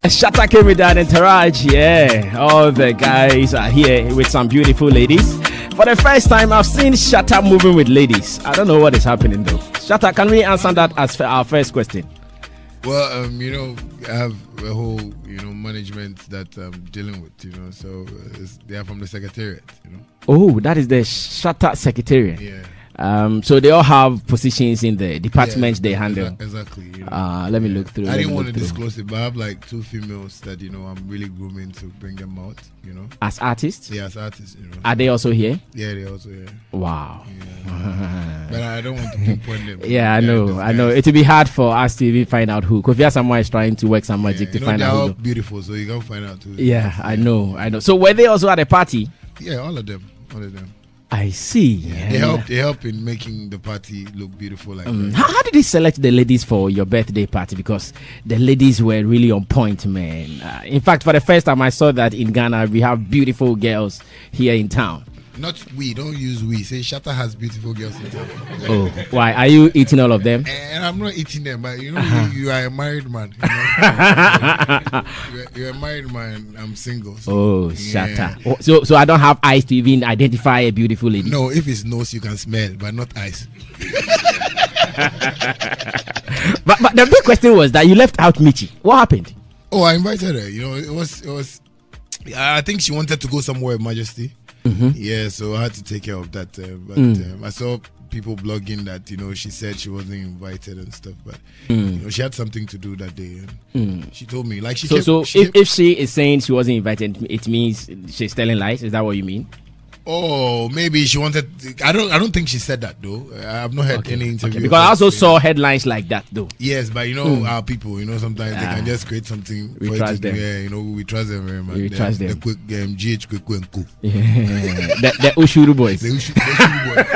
Shatta came with that entourage, yeah. All the guys are here with some beautiful ladies. For the first time, I've seen Shatta moving with ladies. I don't know what is happening though. Shatta, can we answer that as our first question? Well, I have a whole, management that I'm dealing with, so they are from the secretariat, Oh, that is the Shatta secretariat. Yeah. So they all have positions in the departments they handle. Exactly. Let me look through. I didn't want to disclose it, but I have like 2 females that I'm really grooming to bring them out. As artists. Yeah, as artists. Are they also here? Yeah, they're also here. Wow. Yeah. But I don't want to pinpoint them. Yeah, I know. It will be hard for us to even find out who. Kofi Asamoah is trying to work some magic to find out who. They're all beautiful, so you can find out who. Yeah, I know. So were they also at a party? Yeah, all of them. I see. Yeah. They help in making the party look beautiful. How did you select the ladies for your birthday party? Because the ladies were really on point, man. In fact, for the first time I saw that in Ghana, we have beautiful girls here in town. Not we, don't use we. Say Shatta has beautiful girls in town. Oh, why? Are you eating all of them? And I'm not eating them, but you are a married man. You're a married man. I'm single. So, Shatta. So I don't have eyes to even identify a beautiful lady. No, if it's nose, you can smell, but not eyes. but the big question was that you left out Michi. What happened? Oh, I invited her. It was. I think she wanted to go somewhere, Majesty. Mm-hmm. Yeah, so I had to take care of that. I saw people blogging that she said she wasn't invited and stuff, but she had something to do that day. She told me if she is saying she wasn't invited, it means she's telling lies. Is that what you mean? Oh, maybe she wanted. I don't think she said that though. I have not heard any interview. Because I also saw headlines like that though. Yes, but our people, sometimes they can just create something. We trust them. Yeah, we trust them very much. We trust them. The quick GH quick and cool. The Ushuru boys. The Ushuru boys.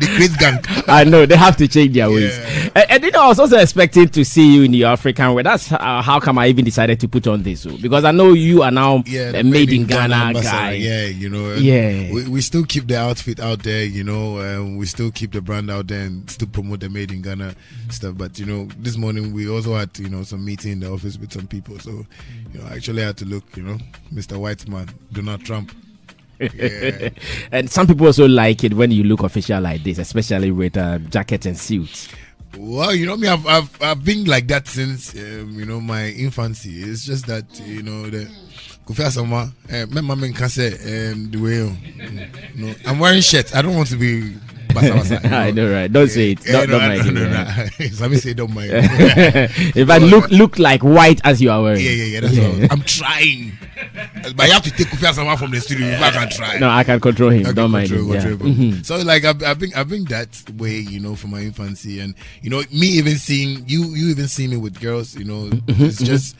The Chris gang. I know they have to change their ways. And I was also expecting to see you in the African way. That's how come I even decided to put on this, because I know you are now a made in Ghana guy. Yeah, we still keep the outfit out there, we still keep the brand out there and still promote the made in Ghana stuff. But this morning we also had some meeting in the office with some people, so I actually had to look, Mr. Whiteman, Donald Trump. Yeah. And some people also like it when you look official like this, especially with jacket and suits. Well, me, I've been like that since my infancy. It's just that the Kofi Asamoah, my mom can say the way I'm wearing shirts. I don't want to be basa. I know, right? Don't say it. Don't mind. No. Somebody say don't mind. If I look like white as you are wearing. Yeah. That's all. I'm trying, but you have to take Kofi Asamoah from the studio. If I can try. No, I can control him. Don't mind him. So I've been that way, from my infancy, and me even seeing you even see me with girls. It's just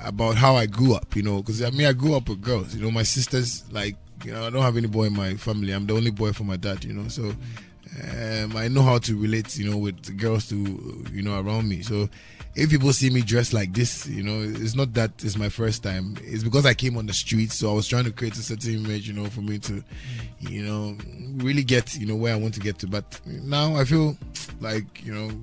about how I grew up, because I grew up with girls. My sisters, I don't have any boy in my family. I'm the only boy for my dad, so I know how to relate, with the girls to, around me. So if people see me dressed like this, it's not that it's my first time. It's because I came on the streets, so I was trying to create a certain image, for me to, really get, where I want to get to. But now I feel like,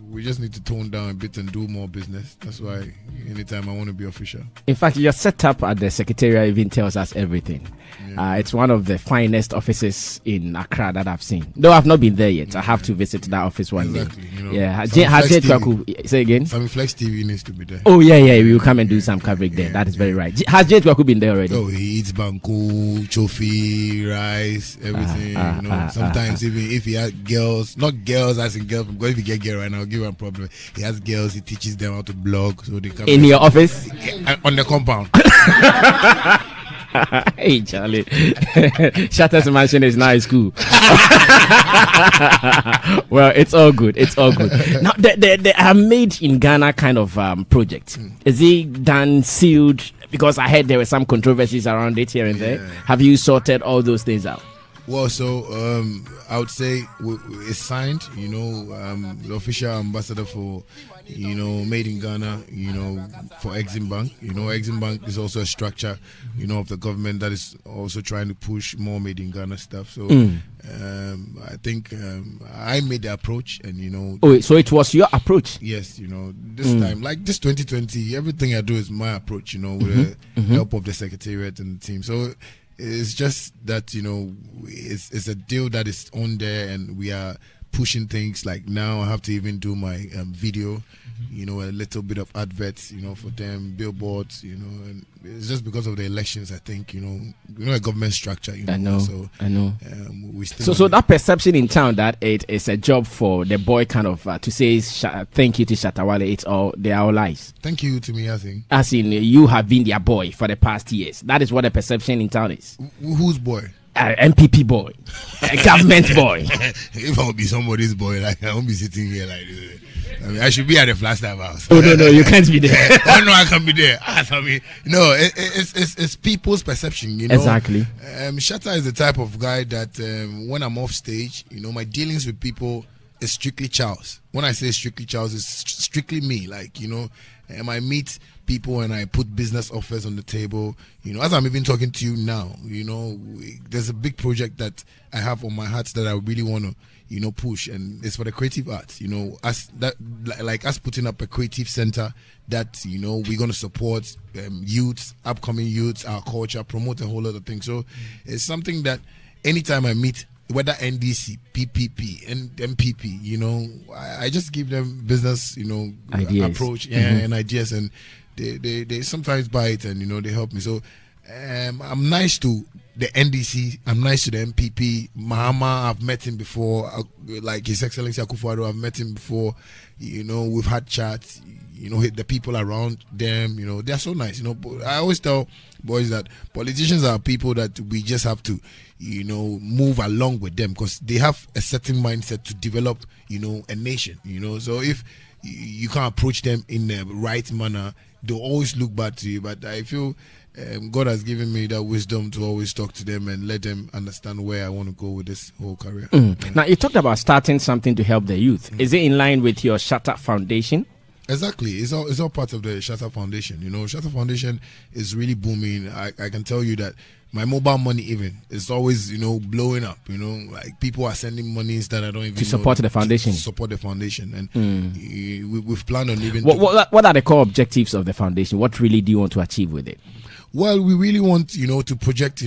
we just need to tone down a bit and do more business. That's why anytime I want to be official. In fact, your setup at the Secretariat even tells us everything. Yeah. It's one of the finest offices in Accra that I've seen. Though I've not been there yet. I have to visit that office one day. Yeah. Say again? Some Flex TV needs to be there. Oh, yeah. We will come and do some coverage there. That is very right. Has Jay Kwaku been there already? Oh, he eats banku, chofi, rice, everything. Sometimes even if he has girls, not girls as in girls, because if you get girl right now, I'll give him a problem. He has girls, he teaches them how to blog. So they come in your office? On the compound. Hey Charlie, Shatta's mansion is now school. Well, it's all good. Now the made in Ghana kind of project, is it done, sealed? Because I heard there were some controversies around it here and there. Have you sorted all those things out? Well, so I would say it's signed. The official ambassador for made in Ghana. For Exim Bank. Exim Bank is also a structure. Of the government that is also trying to push more made in Ghana stuff. So I think I made the approach, and Oh, so it was your approach? Yes, this time, like this 2020, everything I do is my approach. With the help of the secretariat and the team. So. It's just that it's a deal that is on there, and we are pushing things. Like now, I have to even do my video, a little bit of adverts, for them, billboards, and it's just because of the elections. I think a government structure. I know. So I know. We still So that perception in town that it is a job for the boy, kind of to say thank you to Shatta Wale. They are all lies. Thank you to me, I think. As in, you have been their boy for the past years. That is what the perception in town is. Whose boy? MPP boy, a government boy. If I would be somebody's boy, like I won't be sitting here like this. I mean, I should be at the Flagstaff house. Oh no, you can't be there. Oh no, I can't be there. No, it's people's perception. Exactly. Shatta is the type of guy that when I'm off stage, my dealings with people is strictly Charles. When I say strictly Charles, it's strictly me. Like I meet people and I put business offers on the table. As I'm even talking to you now, there's a big project that I have on my heart that I really want to push, and it's for the creative arts. Us putting up a creative center that we're going to support youths, upcoming youths, our culture, promote a whole lot of things. So it's something that anytime I meet, whether NDC, PPP, and MPP, I just give them business, ideas. Approach, and ideas, and they sometimes buy it, and they help me. So I'm nice to the NDC, I'm nice to the MPP. Mahama, I've met him before, like His Excellency Akufo-Addo, I've met him before. We've had chats. The people around them, they're so nice. I always tell boys that politicians are people that we just have to, move along with them, because they have a certain mindset to develop, a nation. So if you can't approach them in the right manner, they'll always look bad to you. But I feel God has given me that wisdom to always talk to them and let them understand where I want to go with this whole career. Now, you talked about starting something to help the youth. Is it in line with your Shatta Foundation? Exactly. It's all part of the Shatta Foundation. Shatta Foundation is really booming. I can tell you that my mobile money even is always, blowing up. Like people are sending monies that I don't even to support the foundation. To support the foundation. And we've planned on even... What are the core objectives of the foundation? What really do you want to achieve with it? Well, we really want, to project,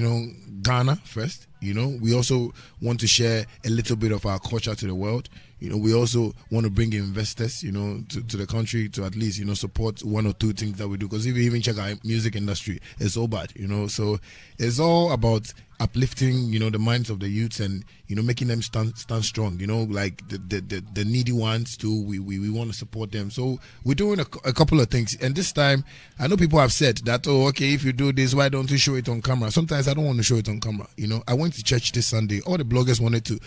Ghana first. We also want to share a little bit of our culture to the world. We also want to bring investors, to the country to at least, support one or two things that we do. Because if you even check our music industry, it's so bad, So it's all about uplifting, the minds of the youths and, making them stand strong, like the needy ones too. We want to support them. So we're doing a couple of things. And this time, I know people have said that, oh, okay, if you do this, why don't you show it on camera? Sometimes I don't want to show it on camera. I went to church this Sunday. All the bloggers wanted to,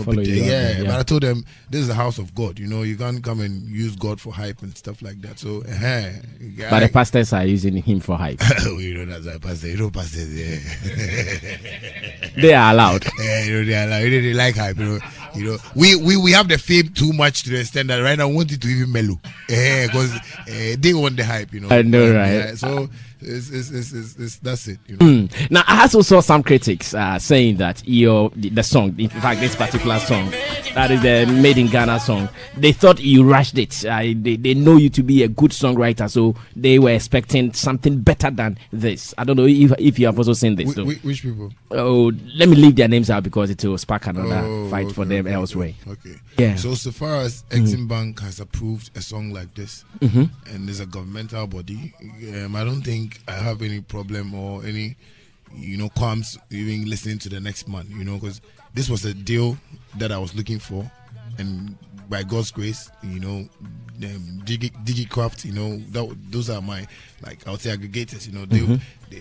follow be you. Yeah, but I told them, this is the house of God. You can't come and use God for hype and stuff like that. So, but the pastors are using him for hype. That's a pastor. Pastors, they are allowed. They are allowed. They like hype. We have the fame too much to the extent that right now I want it to even mellow. Because they want the hype. I know, right? So that's it. Now, I also saw some critics saying that the song, in fact, this particular song, that is the Made in Ghana song, they thought you rushed it. They know you to be a good songwriter, so they were expecting something better than this. I don't know if you have also seen this. Which people? Oh, let me leave their names out because it will spark another fight for them elsewhere. Okay. Yeah. So far as Exim Bank has approved a song like this, and there's a governmental body, I don't think I have any problem or any, qualms even listening to the next man, because this was a deal that I was looking for, and by God's grace, DigiCraft, those are my, I would say, aggregators,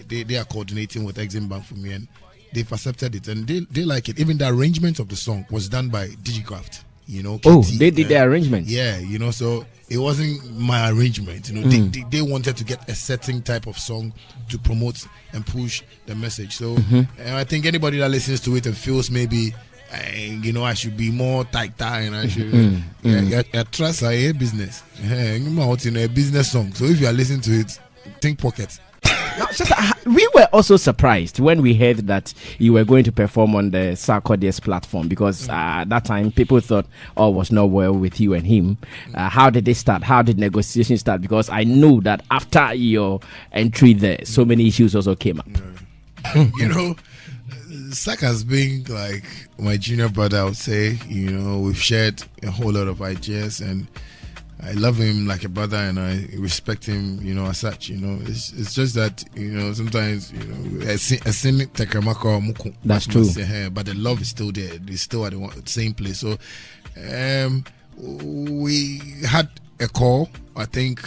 they are coordinating with Exim Bank for me, and they've accepted it, and they like it. Even the arrangement of the song was done by DigiCraft. KT, they did the arrangement. Yeah, so it wasn't my arrangement. You know, they wanted to get a certain type of song to promote and push the message. So I think anybody that listens to it and feels maybe, you know, I should be more tight and I should trust a business. You out in a business song. So if you are listening to it, think pockets. Now, we were also surprised when we heard that you were going to perform on the Sarkodie's platform, because at that time people thought all was not well with you and him. How did they start? How did negotiations start? Because I know that after your entry there, so many issues also came up. You know, Sak has been like my junior brother, I would say. You know, we've shared a whole lot of ideas, and I love him like a brother, and I respect him, you know, as such. You know, it's just that, you know, sometimes, you know, that's true. But the love is still there. It's still at the same place. So, we had a call, I think,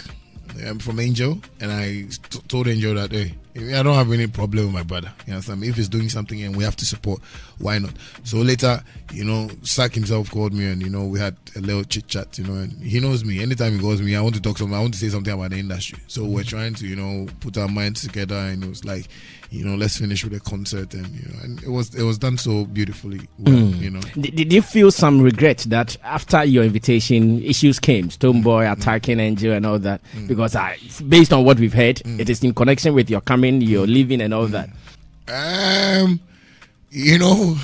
from Angel, and I told Angel that, hey, I don't have any problem with my brother. You know, if he's doing something and we have to support, why not? So later, you know, Sak himself called me, and, you know, we had a little chit chat, you know, and he knows me. Anytime he calls me, I want to talk to him, I want to say something about the industry. So we're trying to, you know, put our minds together, and it was like, you know, let's finish with a concert, and, you know, and it was done so beautifully well, you know. Did you feel some regret that after your invitation, issues came, Stonebwoy attacking Angel and all that? Because based on what we've heard, it is in connection with your coming, your leaving and all that. You know,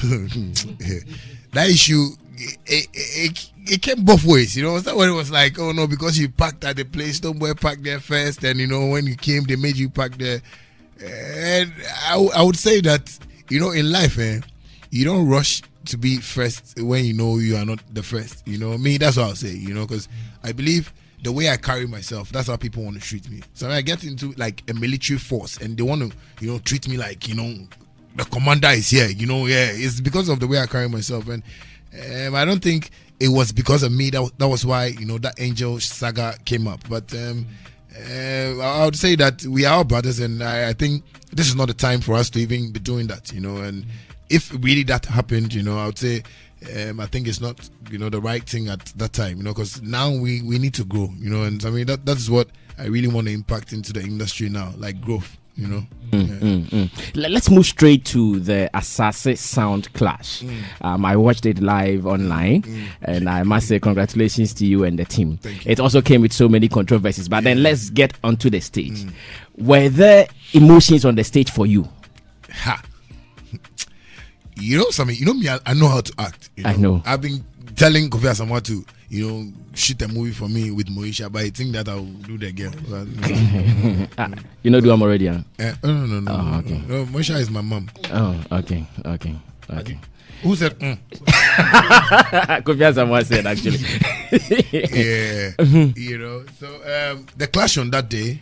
that issue, it came both ways. You know, someone was like, oh no, because you parked at the place, Stonebwoy parked there first, and, you know, when you came, they made you park there. And I would say that, you know, in life, you don't rush to be first when you know you are not the first. You know, me, that's what I'll say, you know, because I believe the way I carry myself, that's how people want to treat me. So when I get into like a military force and they want to, you know, treat me like, you know, the commander is here, you know, it's because of the way I carry myself. And I don't think it was because of me. That was why, you know, that Angel saga came up. But I would say that we are brothers, and I think this is not the time for us to even be doing that, you know. And if really that happened, you know, I would say I think it's not, you know, the right thing at that time, you know, because now we need to grow, you know. And I mean, that's what I really want to impact into the industry now, like growth, you know. Let's move straight to the Asaase sound clash. I watched it live online, and I must say congratulations to you and the team. It also came with so many controversies, but then let's get onto the stage. Were there emotions on the stage for you? You know something, you know me, I know how to act, you know? I know. I've been telling Kofi Asamoah to, you know, shoot a movie for me with Moesha, but I think that I'll do the girl. You know, do I'm already? No. Oh, okay. No, Moesha is my mom. Oh, okay. Who said? Kofi Asamoah said, actually. Yeah. You know, so the clash on that day,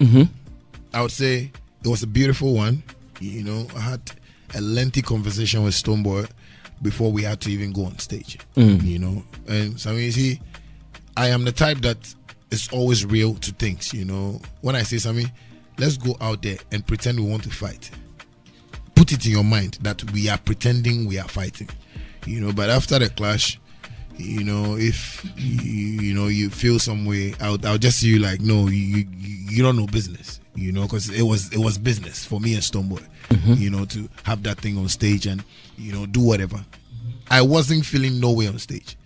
I would say it was a beautiful one. You know, I had a lengthy conversation with Stonebwoy before we had to even go on stage. You know, and so I mean, you see, I am the type that is always real to things. You know, when I say something, let's go out there and pretend we want to fight. Put it in your mind that we are pretending we are fighting. You know, but after the clash, you know, if you know you feel some way, I'll just see you like, no, you don't know business. You know, because it was business for me and Stonebwoy. You know, to have that thing on stage and, you know, do whatever. I wasn't feeling no way on stage.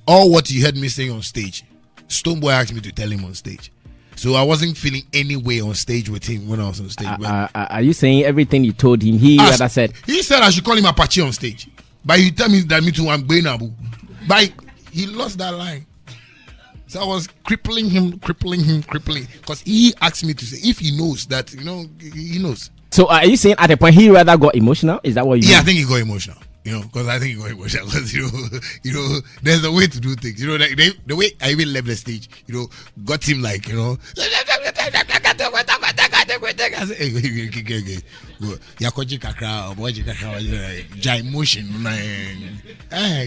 All what you heard me saying on stage, Stonebwoy asked me to tell him on stage. So I wasn't feeling any way on stage with him when I was on stage. Are you saying everything you told him? He rather said he said I should call him Apache on stage, but he tell me that me too I'm going Abu. But he lost that line. So I was crippling him, because he asked me to say if he knows that, you know, he knows. So are you saying at a point he rather got emotional? Is that what you? Yeah, I think he got emotional. You know, because I think he got emotional. Because you know, there's a way to do things. You know, like the way I even left the stage, you know, got him like, you know,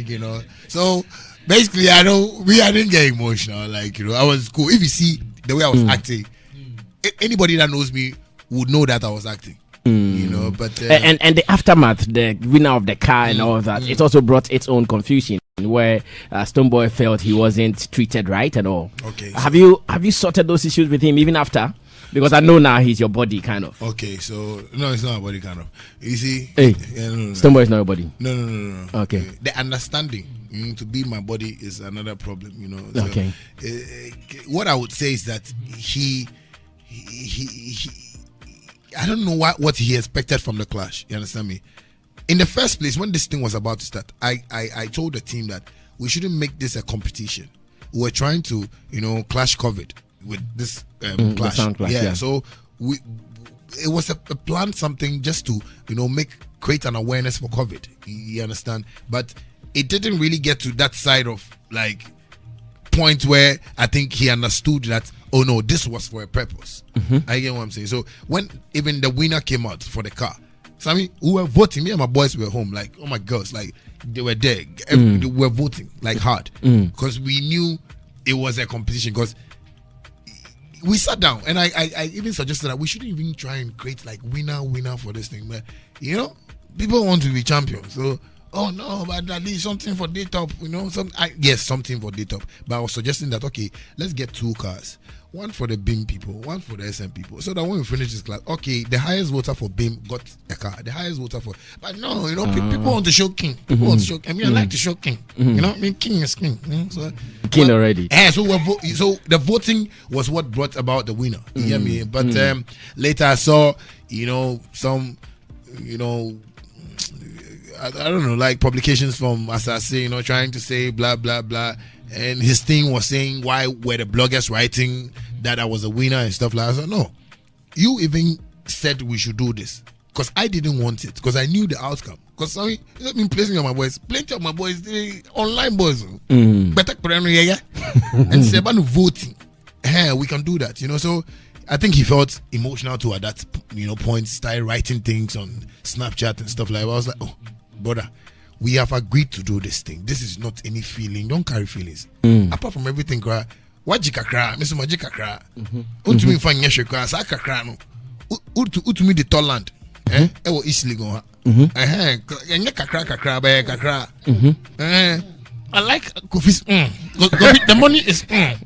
you know. So basically, I didn't get emotional. Like, you know, I was cool. If you see the way I was acting, anybody that knows me would know that I was acting. You know, but and the aftermath, the winner of the car and all that, it also brought its own confusion. where Stonebwoy felt he wasn't treated right and all. Okay. Have you sorted those issues with him even after? Because I know now he's your body, kind of. Okay, so no, it's not a body, kind of. You see, hey, yeah, no. Stonebwoy is not your body. No. Okay. The understanding to be my body is another problem, you know. So, okay. What I would say is that he I don't know what he expected from the clash. You understand me? In the first place, when this thing was about to start, I told the team that we shouldn't make this a competition. We were trying to, clash COVID with this clash. Clash. Yeah. So it was a plan, something just to, create an awareness for COVID. You understand? But it didn't really get to that side of point where I think he understood that, oh no, this was for a purpose. I get what I'm saying. So when even the winner came out for the car, so I mean, we were voting. Me and my boys were home, oh my gosh, they were there. They were voting hard because we knew it was a competition. Because we sat down and I even suggested that we shouldn't even try and create winner for this thing. But people want to be champions. So oh no, but at least something for day top, yes, something for day top. But I was suggesting that let's get 2 cars. One for the BIM people, one for the SM people. So that when we finish this class, the highest voter for BIM got a car. The highest voter for, but no, people want to show king. People want to show. I mean, I like to show king. King is king. So king already. So the voting was what brought about the winner. You hear me? But later I saw, some, I don't know, publications from Asaase, trying to say blah blah blah, and his thing was saying why were the bloggers writing that I was a winner and stuff like that. I said, no, you even said we should do this because I didn't want it because I knew the outcome. Because sorry, I've been placing on my boys, plenty of my boys, they online boys, better and say about voting, we can do that, So I think he felt emotional too at that point. Started writing things on Snapchat and stuff like that. I was like, oh, brother, we have agreed to do this thing. This is not any feeling. Don't carry feelings. Apart from everything, what jikakra, Mr. Majikakra, Utumi fan yeshakra, Sakakra, no, Utumi the Toland, Ewo easily go. Kakra. I like Kofi's. Kofi, the money is. Yes,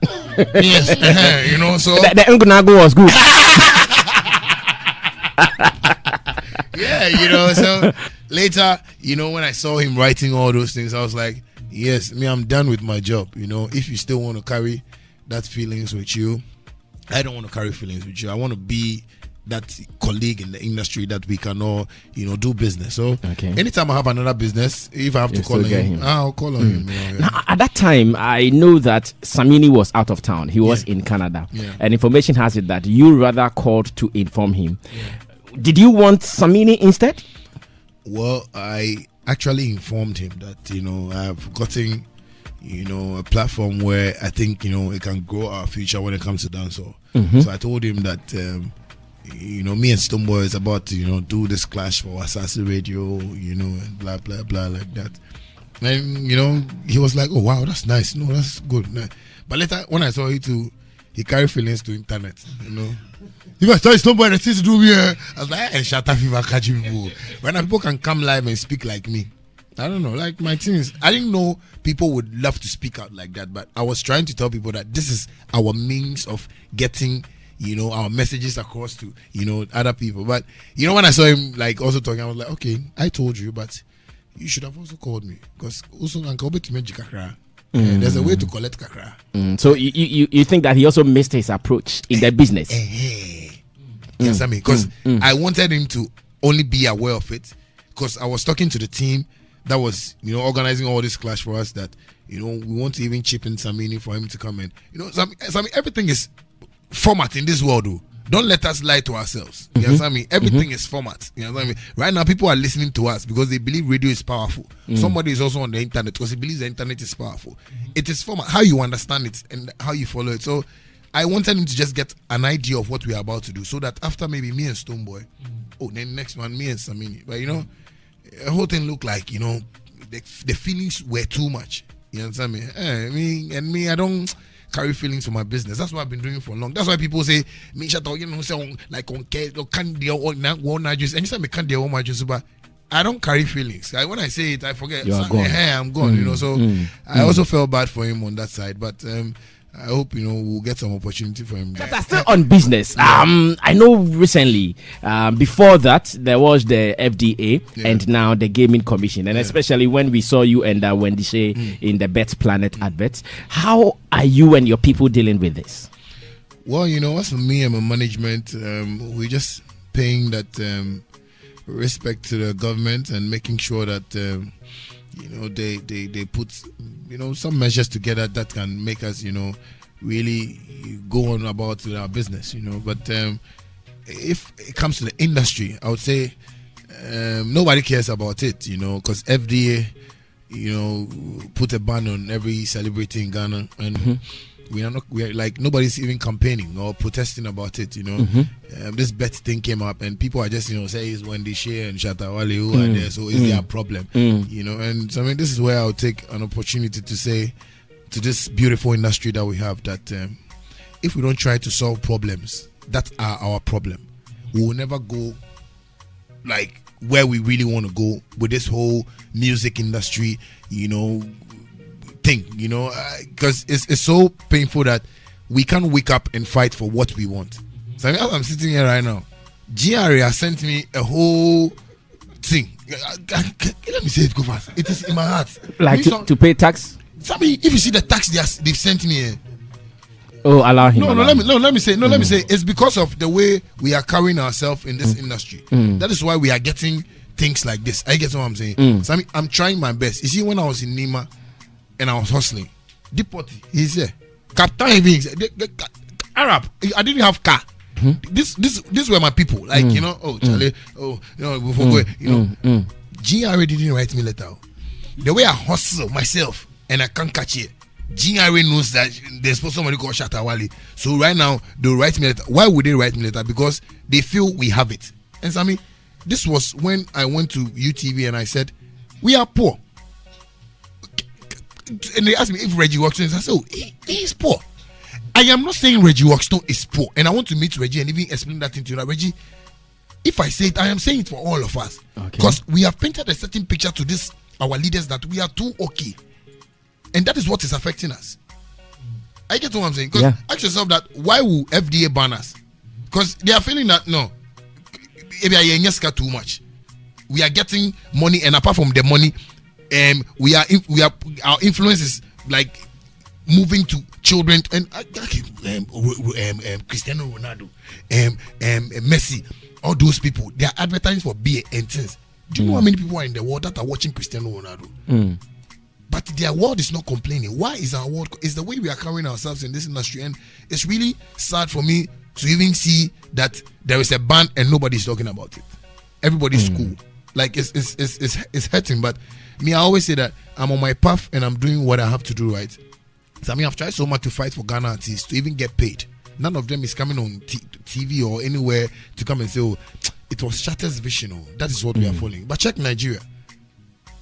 so the Ngunago was good. Yeah, so later, when I saw him writing all those things, I was like, yes, I'm done with my job. If you still want to carry that feelings with you, I don't want to carry feelings with you. I want to be that colleague in the industry that we can all, do business. So anytime I have another business, if I have to call on him, I'll call on him. Now, at that time, I know that Samini was out of town. He was in Canada. And information has it that you rather called to inform him. Did you want Samini instead? Well, I actually informed him that, I've gotten, a platform where I think, it can grow our future when it comes to dancehall. So I told him that, me and Stonebwoy is about to, do this clash for Asaase Radio, and blah, blah, blah, like that. And, he was like, oh, wow, that's nice. No, that's good. But later, when I saw he carried feelings to internet, If I tell Stonebwoy the things to do here, I was like, hey, Shatta fever catching people. When people can come live and speak like me, I don't know, my things. I didn't know people would love to speak out like that, but I was trying to tell people that this is our means of getting, our messages across to, other people. But, when I saw him, also talking, I was like, okay, I told you, but you should have also called me. Because also, there's a way to collect kakra. So you think that he also missed his approach in the business? Yes, I mean, because I wanted him to only be aware of it. Because I was talking to the team that was, organizing all this clash for us. That we want to even chip in Samini for him to come in. Samini, everything is format in this world, though. Don't let us lie to ourselves. You understand me? Everything is format. You understand me? Right now, people are listening to us because they believe radio is powerful. Somebody is also on the internet because he believes the internet is powerful. It is format, how you understand it and how you follow it. So I wanted him to just get an idea of what we are about to do, so that after maybe me and Stonebwoy, then next one me and Samini. But the whole thing looked like the feelings were too much. You understand me? I don't carry feelings for my business. That's what I've been doing for long. That's why people say me Shatta, say like on care, can't deal all just anytime I can't deal all my just, but I don't carry feelings. When I say it, I forget. You are gone. I'm gone. You know, so I also felt bad for him on that side, but I hope we'll get some opportunity for him. But still on business. I know recently, before that there was the FDA and now the Gaming Commission, and especially when we saw you and Wendy Shea in the Bet Planet adverts. How are you and your people dealing with this? Well, as for me and my management, we're just paying that respect to the government and making sure that they put some measures together that can make us really go on about with our business. But if it comes to the industry, I would say nobody cares about it, because FDA put a ban on every celebrity in Ghana, and we are like, nobody's even campaigning or protesting about it. This bet thing came up, and people are just say it's Wendy Shea and Shatta Wale who are there, so is there a problem? And so this is where I'll take an opportunity to say to this beautiful industry that we have that if we don't try to solve problems that are our problem, we will never go like where we really want to go with this whole music industry thing, because it's so painful that we can't wake up and fight for what we want. So as I'm sitting here right now, Jnr has sent me a whole thing. Let me say it, go fast. It is in my heart. Like to pay tax? Somebody, if you see the tax they've sent me, allow him. Let me say it's because of the way we are carrying ourselves in this industry. That is why we are getting things like this. I get what I'm saying. So I'm trying my best. You see, when I was in Nima and I was hustling, Dipoti, he's there. Captain, the Arab. I didn't have car. This were my people. Like Charlie. Before going, Jnr didn't write me letter. The way I hustle myself and I can't catch it. Jnr knows that there's somebody called Shatta Wale. So right now they'll write me letter. Why would they write me letter? Because they feel we have it. And Sammy, this was when I went to UTV and I said, we are poor. And they asked me if Reggie Workstone. I said, he's poor. I am not saying Reggie Workstone is poor, and I want to meet Reggie and even explain that thing to you. Reggie, if I say it, I am saying it for all of us, because we have painted a certain picture to this our leaders that we are too okay, and that is what is affecting us. I get what I'm saying. Because ask yourself that, why will FDA ban us? Because they are feeling that too much. We are getting money, and apart from the money, our influence is like moving to children and Cristiano Ronaldo, Messi, all those people. They are advertising for beer and things. Do you know how many people are in the world that are watching Cristiano Ronaldo? But their world is not complaining. Why is our world? It's the way we are carrying ourselves in this industry, and it's really sad for me to even see that there is a ban and nobody's talking about it. Everybody's cool. Like it's hurting, but me, I always say that I'm on my path and I'm doing what I have to do, right? So I've tried so much to fight for Ghana artists to even get paid. None of them is coming on TV or anywhere to come and say, it was Shatta's vision. That is what we are following. But check Nigeria.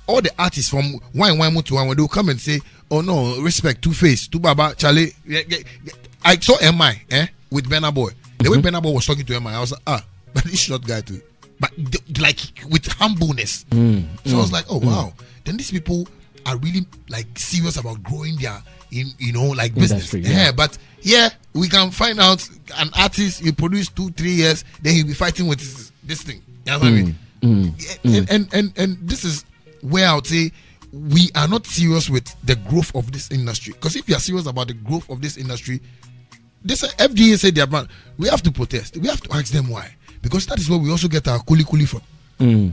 All the artists from Wine to Wine, they will come and say, oh no, respect, Two-Face, Baba, Charlie. I saw MI with Burna Boy. The way Burna Boy was talking to MI, I was like, but this short guy too. But like with humbleness. So I was like, oh wow. Then these people are really like serious about growing their business. But we can find out an artist, you produce 2-3 years, then he'll be fighting with this thing. You know what I mean? And this is where I would say we are not serious with the growth of this industry. Because if you are serious about the growth of this industry, this FDA said they are banned. We have to protest. We have to ask them why. Because that is where we also get our kuli from. So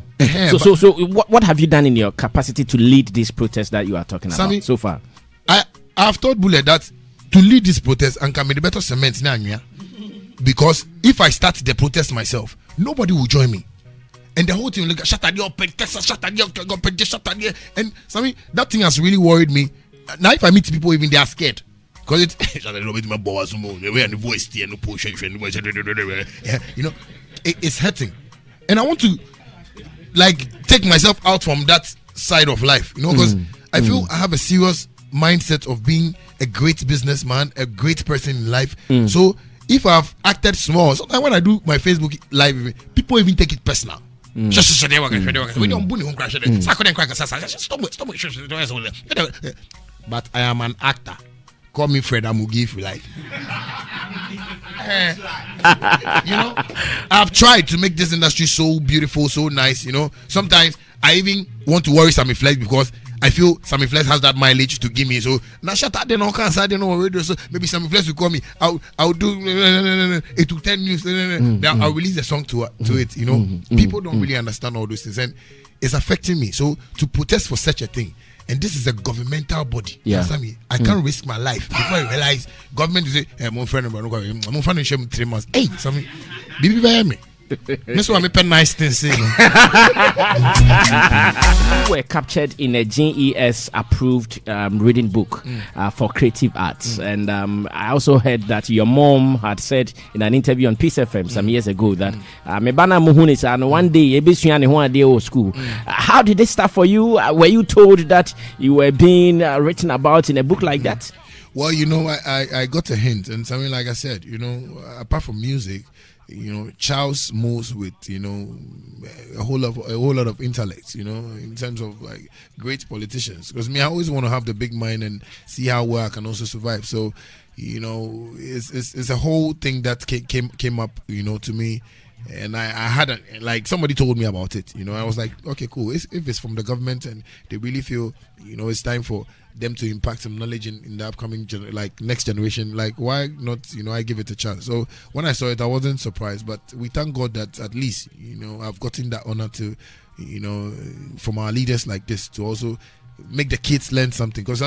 what have you done in your capacity to lead this protest that you are talking about so far? I have told Bule that to lead this protest and can be the better cement now, because if I start the protest myself, nobody will join me. And the whole thing will look at Shatta, and Sammy, that thing has really worried me. Now if I meet people, even they are scared. Because it's hurting. And I want to take myself out from that side of life, because I feel I have a serious mindset of being a great businessman, a great person in life. So if I've acted small, sometimes when I do my Facebook live, people even take it personal. But I am an actor. Call me Fred, I'm give you life. I've tried to make this industry so beautiful, so nice. Sometimes I even want to worry Sammy Flex because I feel Sammy Flex has that mileage to give me. So now Shatta then on cancer, I don't know radio. So maybe Sammy Flex will call me. I'll do it to 10 news. Then I'll release the song to it. People don't really understand all those things, and it's affecting me. So to protest for such a thing. And this is a governmental body. Yeah. I can't risk my life before I realize government is my friend, I'm 3 months. Hey, something. Bibi me. That's why I pen nice things. Were captured in a Jnr approved reading book for creative arts, and I also heard that your mom had said in an interview on Peace FM some years ago that mebana muhunis and one day ebisuane one day old school. How did it start for you? Were you told that you were being written about in a book like that? Well, I got a hint, and something like I said, apart from music, Charles moves with a whole lot of intellect, in terms of like great politicians. Because I always want to have the big mind and see how well I can also survive. So it's a whole thing that came up to me, and I had like somebody told me about it. I was like, okay, cool. If it's from the government and they really feel it's time for them to impact some knowledge in the upcoming next generation, like why not I give it a chance. So when I saw it, I wasn't surprised, but we thank God that at least I've gotten that honor to from our leaders like this to also make the kids learn something, because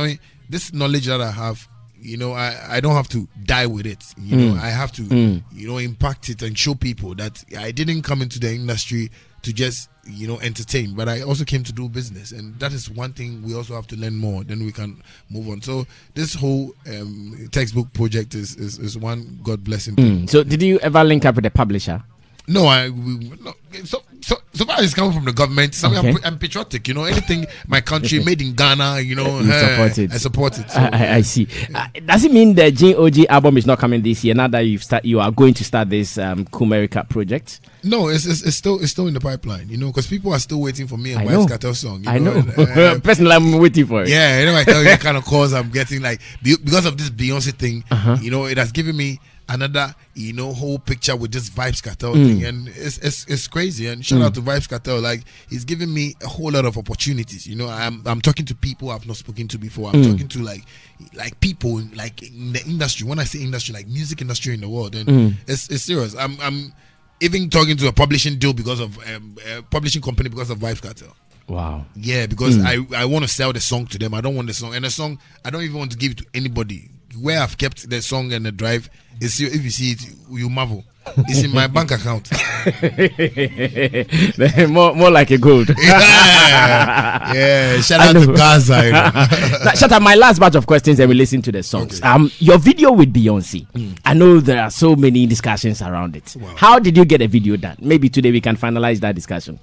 this knowledge that I have, I don't have to die with it. I have to impact it and show people that I didn't come into the industry to just entertain, but I also came to do business, and that is one thing we also have to learn more, then we can move on. So this whole textbook project is one God blessing thing. So did you ever link up with the publisher? No, so far it's coming from the government. I'm patriotic, anything my country made in Ghana, I support it. So, I see. Does it mean the JOG album is not coming this year now that you are going to start this Kumerica project? No, it's still in the pipeline, because people are still waiting for me and Vybz Kartel song. I know. Personally, I'm waiting for it. Yeah, I tell you the kind of calls I'm getting, like because of this Beyonce thing. It has given me another whole picture with this Vybz Kartel thing, and it's crazy. And shout out to Vybz Kartel, like he's giving me a whole lot of opportunities. I'm talking to people I've not spoken to before. I'm talking to like people like in the industry. When I say industry, like music industry in the world, and it's serious. I'm even talking to a publishing deal because of a publishing company because of Vybz Kartel. Wow. Yeah, because I want to sell the song to them. I don't want the song, and the song I don't even want to give it to anybody. Where I've kept the song and the drive is, if you see it, you marvel. It's in my bank account. more like a gold. Yeah. Shout out to Gaza. Shut up. My last batch of questions, and we listen to the songs. Okay. Your video with Beyonce. I know there are so many discussions around it. Wow. How did you get a video done? Maybe today we can finalize that discussion.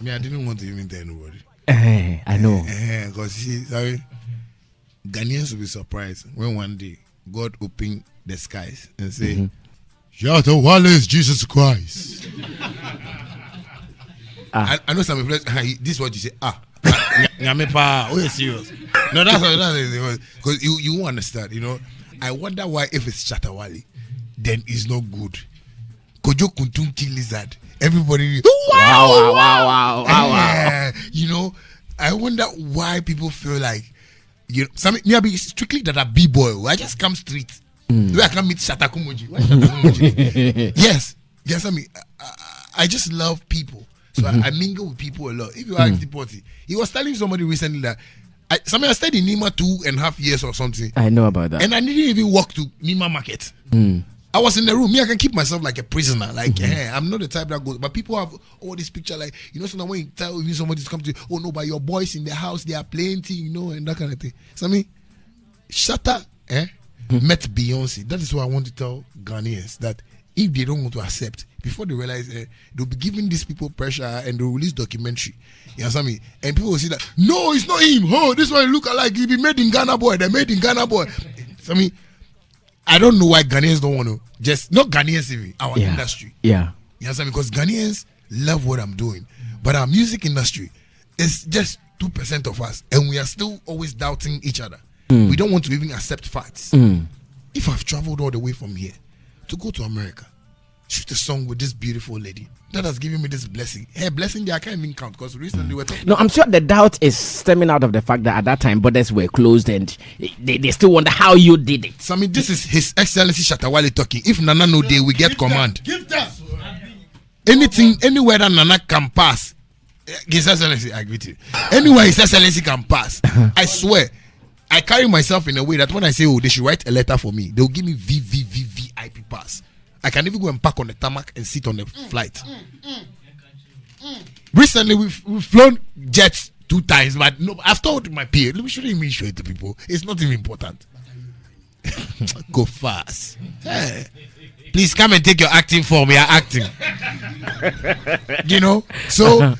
I didn't want to even tell anybody. I know. Because Ghanaians will be surprised when one day God open the skies and say, Shatta Wale is Jesus Christ. I know some people, this is what you say, oh, you're serious. No, that's what it is. Because you won't understand, I wonder why, if it's Shatta Wale, then it's not good. Kojo Kuntun kill lizard. Everybody, wow. I wonder why people feel like, me I be strictly that a b-boy. I just come street. Where I can meet Shatta Kumoji. Yes. I just love people. So I mingle with people a lot. If you ask the party, he was telling somebody recently that I stayed in Nima 2.5 years or something. I know about that. And I didn't even walk to Nima Market. I was in the room. I can keep myself like a prisoner. Like, I'm not the type that goes. But people have all this picture, like, so when you tell somebody to come to you, oh no, but your boys in the house, they are playing thing, and that kind of thing. So Shatta met Beyonce. That is what I want to tell Ghanaians, that if they don't want to accept, before they realize they'll be giving these people pressure and they'll release documentary. You understand me? And people will see that, no, it's not him. Oh, this one look alike. He be made in Ghana, boy. They're made in Ghana, boy. So I don't know why Ghanaians don't want to not Ghanaians even, our industry. Yeah. You understand? Because Ghanaians love what I'm doing. But our music industry is just 2% of us, and we are still always doubting each other. We don't want to even accept facts. If I've traveled all the way from here to go to America, shoot a song with this beautiful lady that has given me this blessing. Her blessing, I can't even count, because recently we're talking. No, I'm sure the doubt is stemming out of the fact that at that time borders were closed and they still wonder how you did it. So I mean, this is His Excellency Shatta Wale talking. If Nana no day, we get command. Give that. Anything, anywhere that Nana can pass, His Excellency, I agree to you. Anywhere His Excellency can pass, I swear, I carry myself in a way that when I say, oh, they should write a letter for me, they'll give me VIP pass. I can even go and park on the tarmac and sit on the flight. Recently, we've flown jets 2 times, but no, I've told my peer, we shouldn't even show it to people. It's not even important. Go fast. Hey. Please come and take your acting form. We are acting. You know? So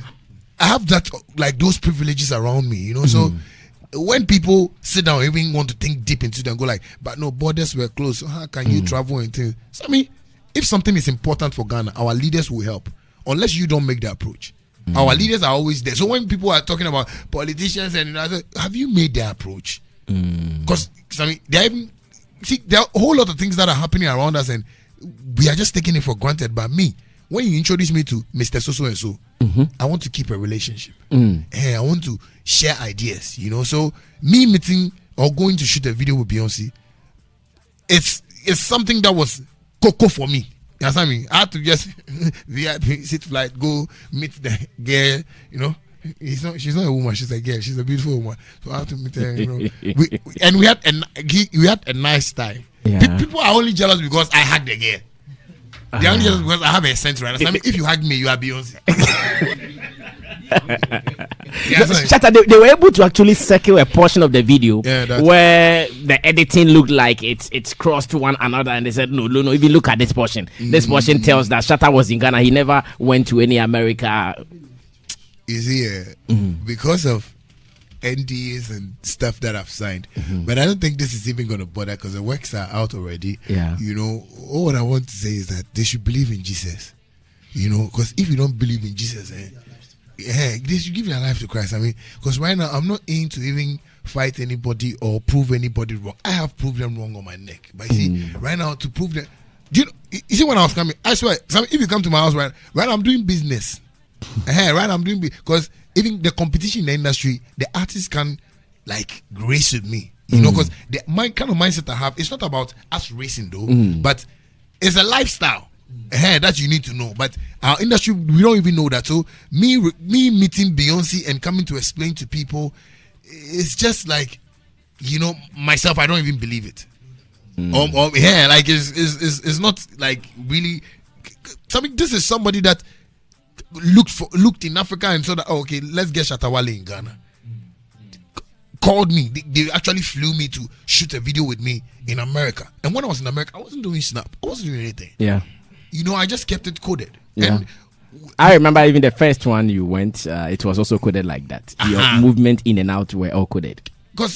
I have that, like, those privileges around me, you know? So when people sit down, even want to think deep into them, go like, but no, borders were closed. So how can you travel and things? So I mean, if something is important for Ghana, our leaders will help. Unless you don't make the approach. Our leaders are always there. So when people are talking about politicians and have you made the approach? Because I mean, there are a whole lot of things that are happening around us, and we are just taking it for granted. But me, when you introduce me to Mr. So and so, I want to keep a relationship. I want to share ideas, you know. So me meeting or going to shoot a video with Beyonce, it's something that was cocoa for me. You understand me? I had to just VIP sit flight, go meet the girl, you know. She's not a woman, she's a girl, she's a beautiful woman. So I have to meet her, you know. we had a nice time. Yeah. People are only jealous because I hugged the girl. They are only jealous because I have a sense, right? I mean, if you hug me, you are Beyonce. Shatta, they were able to actually circle a portion of the video where the editing looked like it's crossed one another, and they said no, if you look at this portion, this portion tells that Shatta was in Ghana. He never went to any America. You see, because of NDAs and stuff that I've signed, but I don't think this is even going to bother because the works are out already. You know, all I want to say is that they should believe in Jesus, you know, because if you don't believe in Jesus, they should give their life to Christ. I mean, because right now I'm not in to even fight anybody or prove anybody wrong. I have proved them wrong on my neck, but you see, right now to prove them, you see, when I was coming, I swear, if you come to my house right now, I'm doing business. I'm doing because even the competition in the industry, the artists can like race with me, you know, because my kind of mindset I have, it's not about us racing though, but it's a lifestyle that you need to know. But our industry, we don't even know that. So me meeting Beyonce and coming to explain to people, it's just like, you know, myself, I don't even believe it. Like it's not like really. This is somebody that looked in Africa and saw that, oh, okay, let's get Shatta Wale in Ghana. Called me. They actually flew me to shoot a video with me in America. And when I was in America, I wasn't doing Snap. I wasn't doing anything. Yeah. You know, I just kept it coded. Yeah. And I remember even the first one you went, it was also coded like that. Your movement in and out were all coded. Because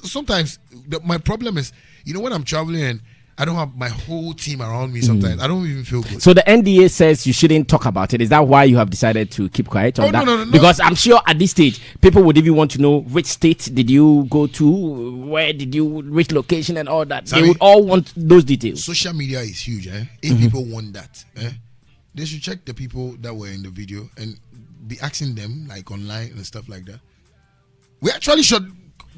sometimes my problem is, you know, when I'm traveling and I don't have my whole team around me sometimes, I don't even feel good. So the NDA says you shouldn't talk about it. Is that why you have decided to keep quiet on that? No. Because I'm sure at this stage, people would even want to know which state did you go to, where did you, which location and all that. They would all want those details. Social media is huge. If people want that, they should check the people that were in the video and be asking them like online and stuff like that. We actually shot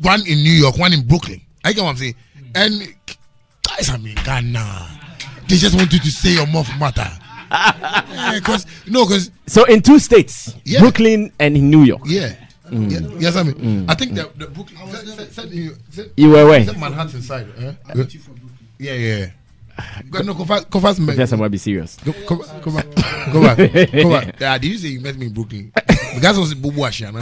one in New York, one in Brooklyn. I get what I'm saying. And guys, I mean, Ghana, they just want you to say your mouth matter. So in 2 states, Brooklyn and in New York. Yes, I mean, I think the Brooklyn. You were where? Manhattan side. Yeah. Go fast, man. Yes, I'm gonna be serious. Go back. Did you say you met me in Brooklyn? The guys was in Bubu Ashiana.